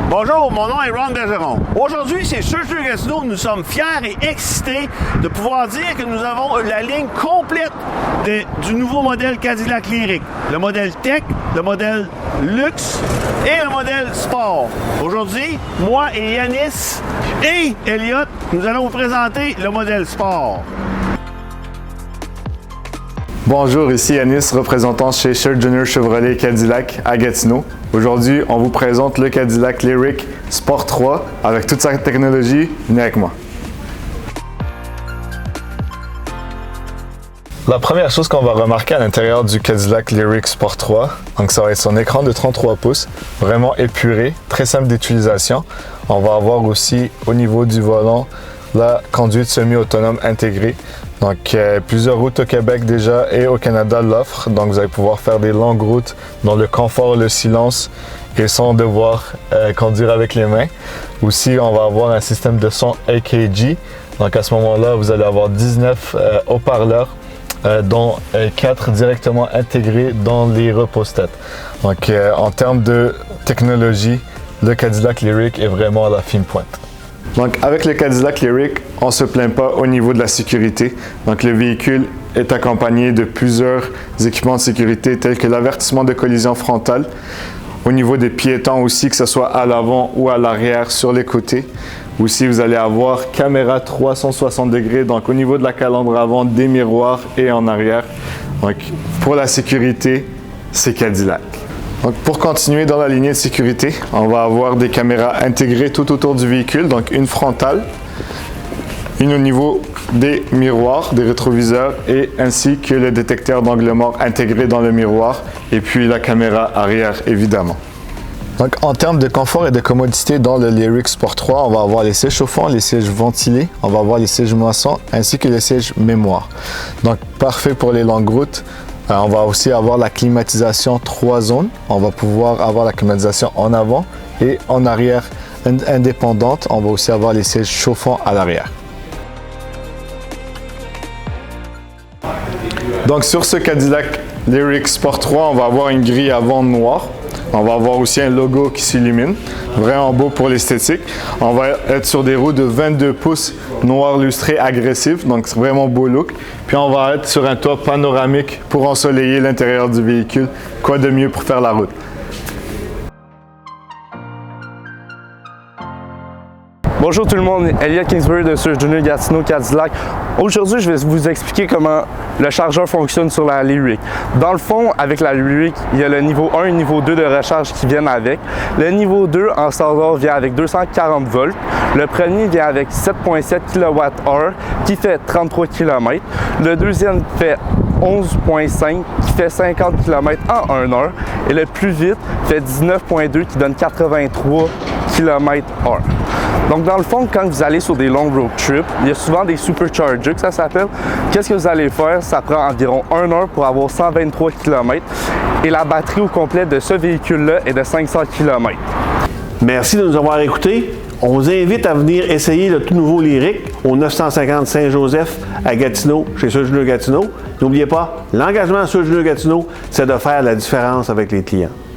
Bonjour, mon nom est Ron Bergeron. Aujourd'hui, c'est Search de Gatineau. Nous sommes fiers et excités de pouvoir dire que nous avons la ligne complète du nouveau modèle Cadillac Lyriq. Le modèle Tech, le modèle Luxe et le modèle Sport. Aujourd'hui, moi et Yanis et Elliott, nous allons vous présenter le modèle Sport. Bonjour, ici Yanis, représentant chez Sher Junior Chevrolet Cadillac à Gatineau. Aujourd'hui, on vous présente le Cadillac Lyriq Sport 3 avec toute sa technologie. Venez avec moi. La première chose qu'on va remarquer à l'intérieur du Cadillac Lyriq Sport 3, donc ça va être son écran de 33 pouces, vraiment épuré, très simple d'utilisation. On va avoir aussi au niveau du volant la conduite semi-autonome intégrée. Donc, plusieurs routes au Québec déjà et au Canada l'offrent. Donc, vous allez pouvoir faire des longues routes dans le confort, le silence et sans devoir conduire avec les mains. Aussi, on va avoir un système de son AKG. Donc, à ce moment-là, vous allez avoir 19 haut-parleurs, dont 4 directement intégrés dans les repose-têtes. Donc, en termes de technologie, le Cadillac Lyriq est vraiment à la fine pointe. Donc, avec le Cadillac Lyriq, on ne se plaint pas au niveau de la sécurité. Donc, le véhicule est accompagné de plusieurs équipements de sécurité tels que l'avertissement de collision frontale. Au niveau des piétons aussi, que ce soit à l'avant ou à l'arrière sur les côtés. Aussi, vous allez avoir caméra 360 degrés. Donc, au niveau de la calandre avant, des miroirs et en arrière. Donc, pour la sécurité, c'est Cadillac. Donc, pour continuer dans la lignée de sécurité, on va avoir des caméras intégrées tout autour du véhicule, donc une frontale, une au niveau des miroirs, des rétroviseurs et ainsi que le détecteur d'angle mort intégré dans le miroir et puis la caméra arrière évidemment. Donc, en termes de confort et de commodité dans le Lyriq Sport 3, on va avoir les sièges chauffants, les sièges ventilés, on va avoir les sièges moissons ainsi que les sièges mémoire. Donc, parfait pour les longues routes. On va aussi avoir la climatisation 3 zones. On va pouvoir avoir la climatisation en avant et en arrière indépendante. On va aussi avoir les sièges chauffants à l'arrière. Donc sur ce Cadillac Lyriq Sport 3, on va avoir une grille avant noire. On va avoir aussi un logo qui s'illumine, vraiment beau pour l'esthétique. On va être sur des roues de 22 pouces noir lustré agressif, donc c'est vraiment beau look. Puis on va être sur un toit panoramique pour ensoleiller l'intérieur du véhicule. Quoi de mieux pour faire la route? Bonjour tout le monde, Elliott Kingsbury de Search Junior Gatineau Cadillac. Aujourd'hui, je vais vous expliquer comment le chargeur fonctionne sur la Lyriq. Dans le fond, avec la Lyriq, il y a le niveau 1 et le niveau 2 de recharge qui viennent avec. Le niveau 2 en standard vient avec 240 volts. Le premier vient avec 7,7 kWh qui fait 33 km. Le deuxième fait 11,5 qui fait 50 km en 1 heure. Et le plus vite fait 19,2 qui donne 83 km/h. Donc, dans le fond, quand vous allez sur des longs road trips, il y a souvent des superchargers que ça s'appelle. Qu'est-ce que vous allez faire? Ça prend environ 1 heure pour avoir 123 km et la batterie au complet de ce véhicule-là est de 500 km. Merci de nous avoir écoutés. On vous invite à venir essayer le tout nouveau Lyriq au 950 Saint-Joseph à Gatineau, chez Search Junior Gatineau. N'oubliez pas, l'engagement à Search Junior Gatineau, c'est de faire la différence avec les clients.